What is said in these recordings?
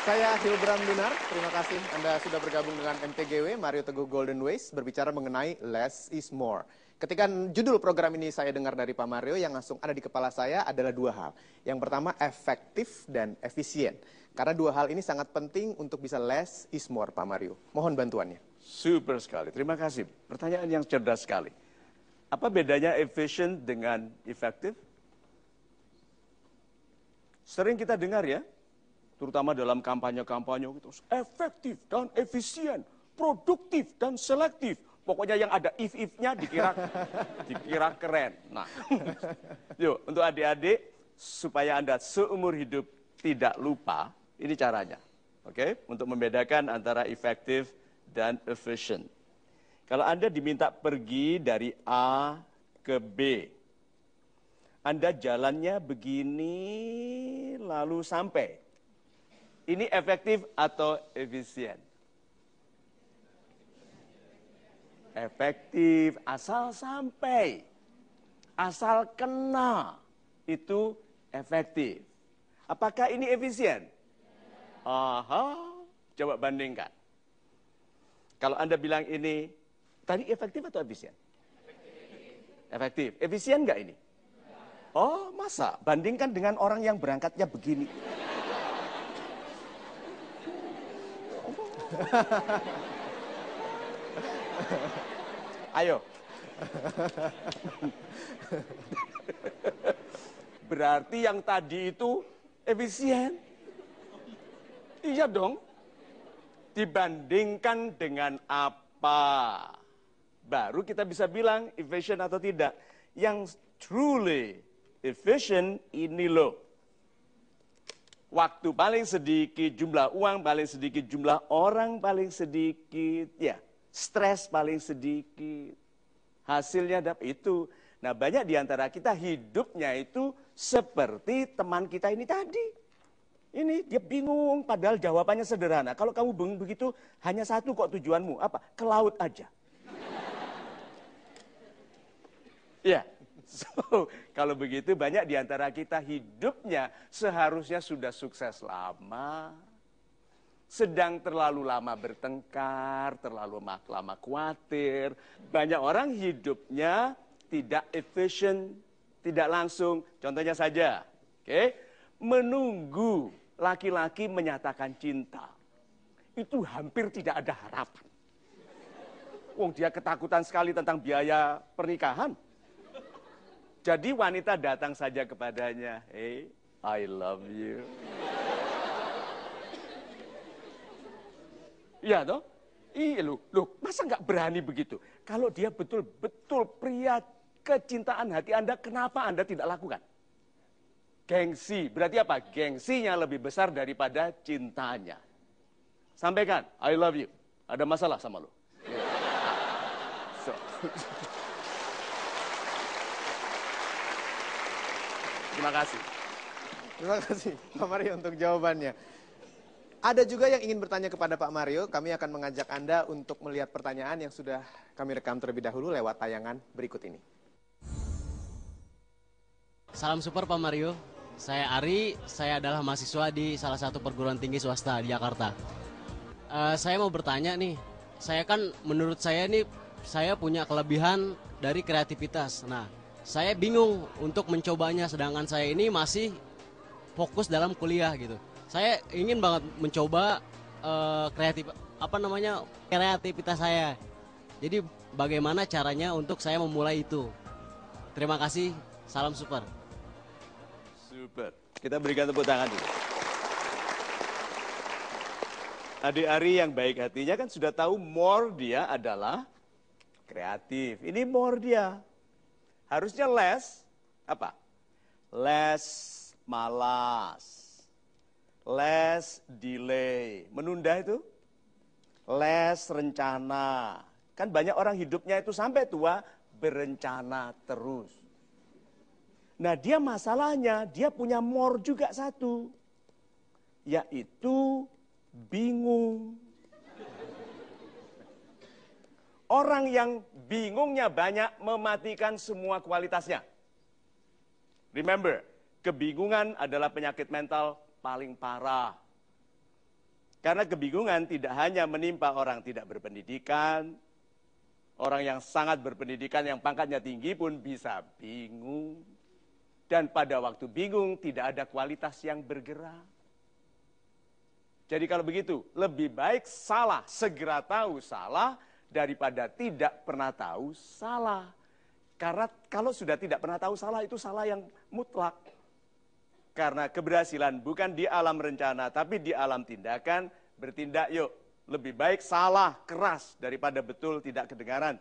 Saya Hilbram Lunar, terima kasih Anda sudah bergabung dengan MTGW, Mario Teguh Golden Ways, berbicara mengenai Less is More. Ketika judul program ini saya dengar dari Pak Mario, yang langsung ada di kepala saya adalah dua hal. Yang pertama, efektif dan efisien. Karena dua hal ini sangat penting untuk bisa less is more, Pak Mario. Mohon bantuannya. Super sekali, terima kasih. Pertanyaan yang cerdas sekali. Apa bedanya efisien dengan efektif? Sering kita dengar ya, terutama dalam kampanye-kampanye gitu, efektif dan efisien, produktif dan selektif. Pokoknya yang ada if-if-nya dikira keren. Nah, yuk untuk adik-adik, supaya Anda seumur hidup tidak lupa, ini caranya. Oke, untuk membedakan antara efektif dan efficient. Kalau Anda diminta pergi dari A ke B, Anda jalannya begini, lalu sampai. Ini efektif atau efisien? Efektif, asal sampai. Asal kena, itu efektif. Apakah ini efisien? Aha, coba bandingkan. Kalau Anda bilang ini, tadi efektif atau efisien? Efektif. Efisien nggak ini? Oh, masa? Bandingkan dengan orang yang berangkatnya begini. Ayo. Berarti yang tadi itu efisien. Iya dong. Dibandingkan dengan apa? Baru kita bisa bilang efficient atau tidak. Yang truly efficient ini loh. Waktu paling sedikit, jumlah uang paling sedikit, jumlah orang paling sedikit, ya, stres paling sedikit. Hasilnya dapat itu. Nah, banyak di antara kita hidupnya itu seperti teman kita ini tadi. Ini dia bingung, padahal jawabannya sederhana. Kalau kamu bingung begitu, hanya satu kok tujuanmu, apa? Ke laut aja. Ya. So, kalau begitu banyak di antara kita hidupnya seharusnya sudah sukses lama, sedang terlalu lama bertengkar, terlalu lama khawatir. Banyak orang hidupnya tidak efisien, tidak langsung. Contohnya saja, menunggu laki-laki menyatakan cinta. Itu hampir tidak ada harapan. Wong dia ketakutan sekali tentang biaya pernikahan. Jadi wanita datang saja kepadanya, hey, I love you. Iya toh? Iya loh, masa nggak berani begitu? Kalau dia betul-betul pria kecintaan hati Anda, kenapa Anda tidak lakukan? Gengsi, berarti apa? Gengsinya lebih besar daripada cintanya. Sampaikan, I love you. Ada masalah sama lo. So. Terima kasih. Terima kasih Pak Mario untuk jawabannya. Ada juga yang ingin bertanya kepada Pak Mario, kami akan mengajak Anda untuk melihat pertanyaan yang sudah kami rekam terlebih dahulu lewat tayangan berikut ini. Salam super Pak Mario, saya Ari, saya adalah mahasiswa di salah satu perguruan tinggi swasta di Jakarta. Saya mau bertanya nih, menurut saya nih, saya punya kelebihan dari kreativitas. Nah, saya bingung untuk mencobanya, sedangkan saya ini masih fokus dalam kuliah gitu. Saya ingin banget mencoba kreativitas saya. Jadi bagaimana caranya untuk saya memulai itu? Terima kasih, salam super. Super. Kita berikan tepuk tangan dulu. Adik Ari yang baik hatinya kan sudah tahu more dia adalah kreatif. Ini more dia. Harusnya less, apa? Less malas. Less delay. Menunda itu? Less rencana. Kan banyak orang hidupnya itu sampai tua berencana terus. Nah dia masalahnya, dia punya more juga satu. Yaitu bingung. Orang yang bingungnya banyak mematikan semua kualitasnya. Remember, kebingungan adalah penyakit mental paling parah. Karena kebingungan tidak hanya menimpa orang tidak berpendidikan, orang yang sangat berpendidikan yang pangkatnya tinggi pun bisa bingung. Dan pada waktu bingung tidak ada kualitas yang bergerak. Jadi kalau begitu, lebih baik salah, segera tahu salah, daripada tidak pernah tahu salah. Karena kalau sudah tidak pernah tahu salah, itu salah yang mutlak. Karena keberhasilan bukan di alam rencana, tapi di alam tindakan. Bertindak yuk, lebih baik salah keras daripada betul tidak kedengaran.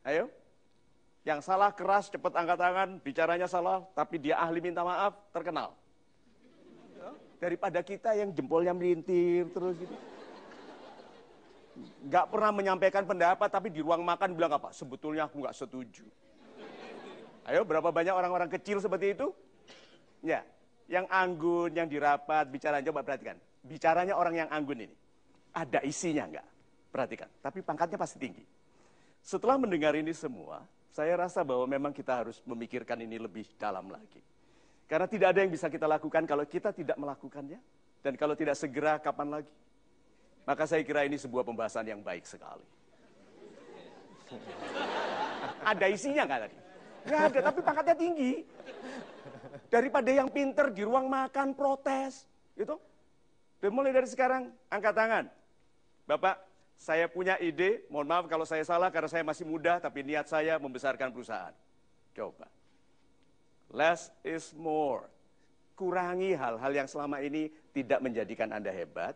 Ayo, yang salah keras cepat angkat tangan, bicaranya salah, tapi dia ahli minta maaf, terkenal. Daripada kita yang jempolnya melintir terus gitu. Nggak pernah menyampaikan pendapat, tapi di ruang makan bilang apa? Sebetulnya aku nggak setuju. Ayo, berapa banyak orang-orang kecil seperti itu? Ya, yang anggun, yang dirapat, bicara, coba perhatikan. Bicaranya orang yang anggun ini. Ada isinya nggak? Perhatikan, tapi pangkatnya pasti tinggi. Setelah mendengar ini semua, saya rasa bahwa memang kita harus memikirkan ini lebih dalam lagi. Karena tidak ada yang bisa kita lakukan kalau kita tidak melakukannya. Dan kalau tidak segera, kapan lagi? Maka saya kira ini sebuah pembahasan yang baik sekali. Ada isinya nggak tadi? Nggak ada, tapi pangkatnya tinggi. Daripada yang pinter di ruang makan protes. Gitu. Dan mulai dari sekarang, angkat tangan. Bapak, saya punya ide, mohon maaf kalau saya salah karena saya masih muda, tapi niat saya membesarkan perusahaan. Coba. Less is more. Kurangi hal-hal yang selama ini tidak menjadikan Anda hebat.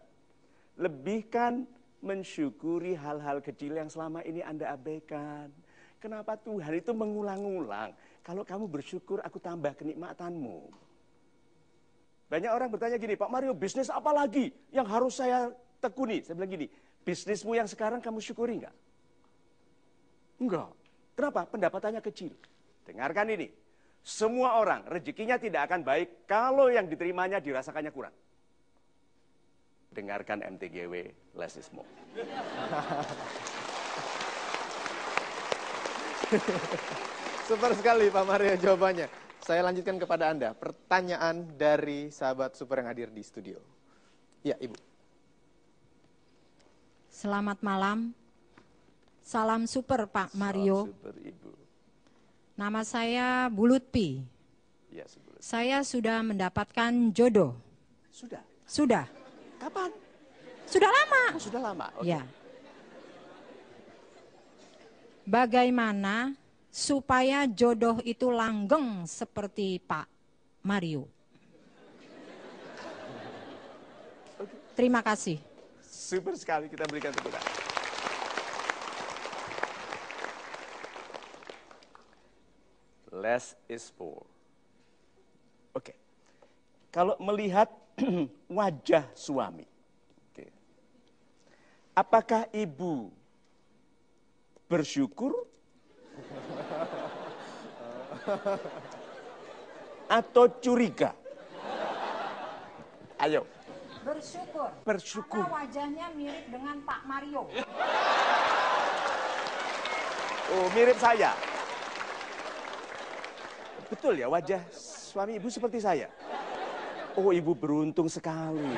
Lebihkan mensyukuri hal-hal kecil yang selama ini Anda abaikan. Kenapa Tuhan itu mengulang-ulang? Kalau kamu bersyukur, aku tambah kenikmatanmu. Banyak orang bertanya gini, Pak Mario, bisnis apa lagi yang harus saya tekuni? Saya bilang gini, bisnismu yang sekarang kamu syukuri enggak? Enggak. Kenapa? Pendapatannya kecil. Dengarkan ini. Semua orang rezekinya tidak akan baik kalau yang diterimanya dirasakannya kurang. Dengarkan MTGW, less is more. Super sekali Pak Mario jawabannya. Saya lanjutkan kepada Anda. Pertanyaan dari sahabat super yang hadir di studio. Ya, Ibu. Selamat malam. Salam super Pak Mario. Salam super Ibu. Nama saya Bu Lutfi. Ya, sebelum. Saya sudah mendapatkan jodoh. Sudah. Sudah. Kapan? Sudah lama. Oh, sudah lama. Oke. Ya. Bagaimana supaya jodoh itu langgeng seperti Pak Mario? Terima kasih. Super sekali, kita berikan tepuk tangan. Less is more. Oke. Kalau melihat wajah suami, oke. Apakah ibu bersyukur atau curiga? Ayo. Bersyukur. Bersyukur. Karena wajahnya mirip dengan Pak Mario. Oh, mirip saya. Betul ya, wajah suami ibu seperti saya. Oh, ibu beruntung sekali.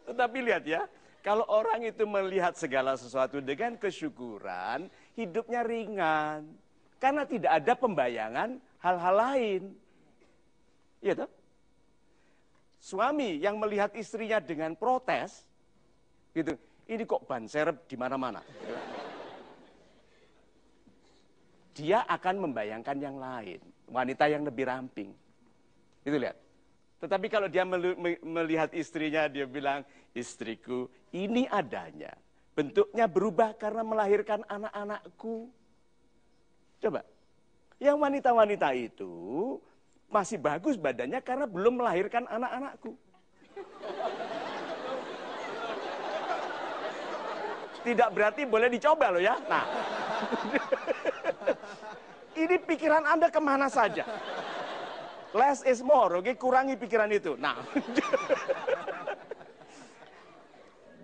Tetapi lihat ya, kalau orang itu melihat segala sesuatu dengan kesyukuran, hidupnya ringan. Karena tidak ada pembayangan hal-hal lain. Iya toh? Suami yang melihat istrinya dengan protes, gitu, ini kok ban serep di mana-mana. Gitu. Dia akan membayangkan yang lain, wanita yang lebih ramping. Itu lihat. Tetapi kalau dia melihat istrinya, dia bilang, istriku ini adanya. Bentuknya berubah karena melahirkan anak-anakku. Coba. Yang wanita-wanita itu masih bagus badannya karena belum melahirkan anak-anakku. Tidak berarti boleh dicoba loh ya. Nah. Ini pikiran Anda kemana saja. Less is more, oke? Kurangi pikiran itu. Nah.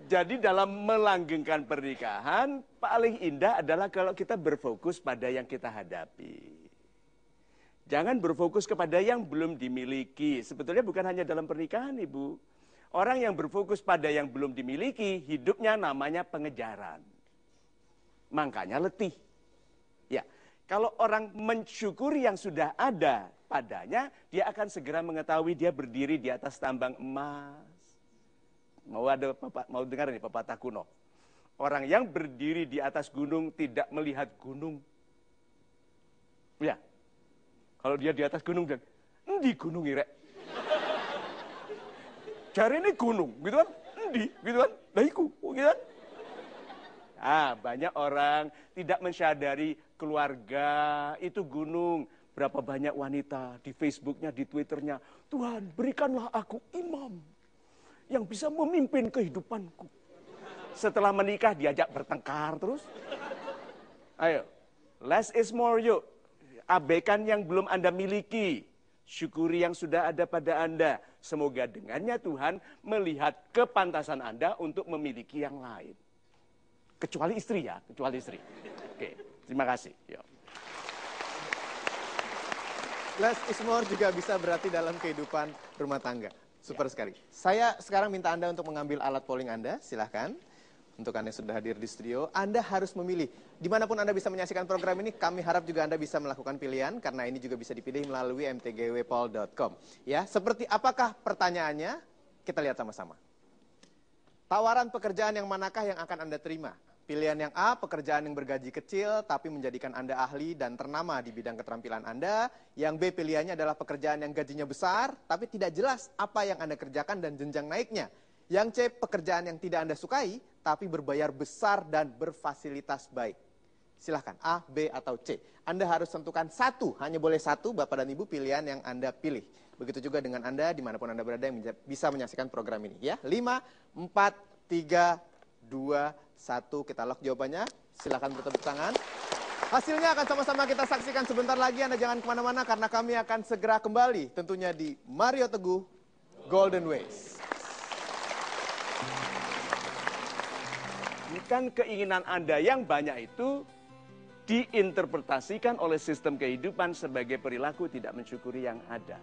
Jadi dalam melanggengkan pernikahan, paling indah adalah kalau kita berfokus pada yang kita hadapi. Jangan berfokus kepada yang belum dimiliki. Sebetulnya bukan hanya dalam pernikahan, Ibu. Orang yang berfokus pada yang belum dimiliki, hidupnya namanya pengejaran. Makanya letih. Ya, kalau orang mensyukuri yang sudah ada padanya, dia akan segera mengetahui dia berdiri di atas tambang emas. Mau dengar ini pepatah kuno. Orang yang berdiri di atas gunung tidak melihat gunung. Ya. Kalau dia di atas gunung dan endi gunung irek. Cari ini gunung, gitu kan? Endi, gitu kan? Lah iku, gitu kan? Ah, banyak orang tidak mensyadari keluarga itu gunung. Berapa banyak wanita di Facebooknya, di Twitternya. Tuhan, berikanlah aku imam yang bisa memimpin kehidupanku. Setelah menikah diajak bertengkar terus. Ayo, less is more yuk. Abaikan yang belum Anda miliki. Syukuri yang sudah ada pada Anda. Semoga dengannya Tuhan melihat kepantasan Anda untuk memiliki yang lain. Kecuali istri ya, kecuali istri. Oke, terima kasih. Yuk. Less is more juga bisa berarti dalam kehidupan rumah tangga. Super sekali. Saya sekarang minta Anda untuk mengambil alat polling Anda, silahkan. Untuk Anda yang sudah hadir di studio, Anda harus memilih. Dimanapun Anda bisa menyaksikan program ini, kami harap juga Anda bisa melakukan pilihan, karena ini juga bisa dipilih melalui mtgwpol.com. Ya, seperti apakah pertanyaannya? Kita lihat sama-sama. Tawaran pekerjaan yang manakah yang akan Anda terima? Pilihan yang A, pekerjaan yang bergaji kecil, tapi menjadikan Anda ahli dan ternama di bidang keterampilan Anda. Yang B, pilihannya adalah pekerjaan yang gajinya besar, tapi tidak jelas apa yang Anda kerjakan dan jenjang naiknya. Yang C, pekerjaan yang tidak Anda sukai, tapi berbayar besar dan berfasilitas baik. Silahkan, A, B, atau C. Anda harus tentukan satu, hanya boleh satu, Bapak dan Ibu, pilihan yang Anda pilih. Begitu juga dengan Anda, dimanapun Anda berada yang bisa menyaksikan program ini. Ya, 5, 4, 3, 2, 1, kita lock jawabannya. Silahkan bertepuk tangan. Hasilnya akan sama-sama kita saksikan sebentar lagi. Anda jangan kemana-mana, karena kami akan segera kembali. Tentunya di Mario Teguh Golden Ways. Kan keinginan Anda yang banyak itu diinterpretasikan oleh sistem kehidupan sebagai perilaku tidak mensyukuri yang ada.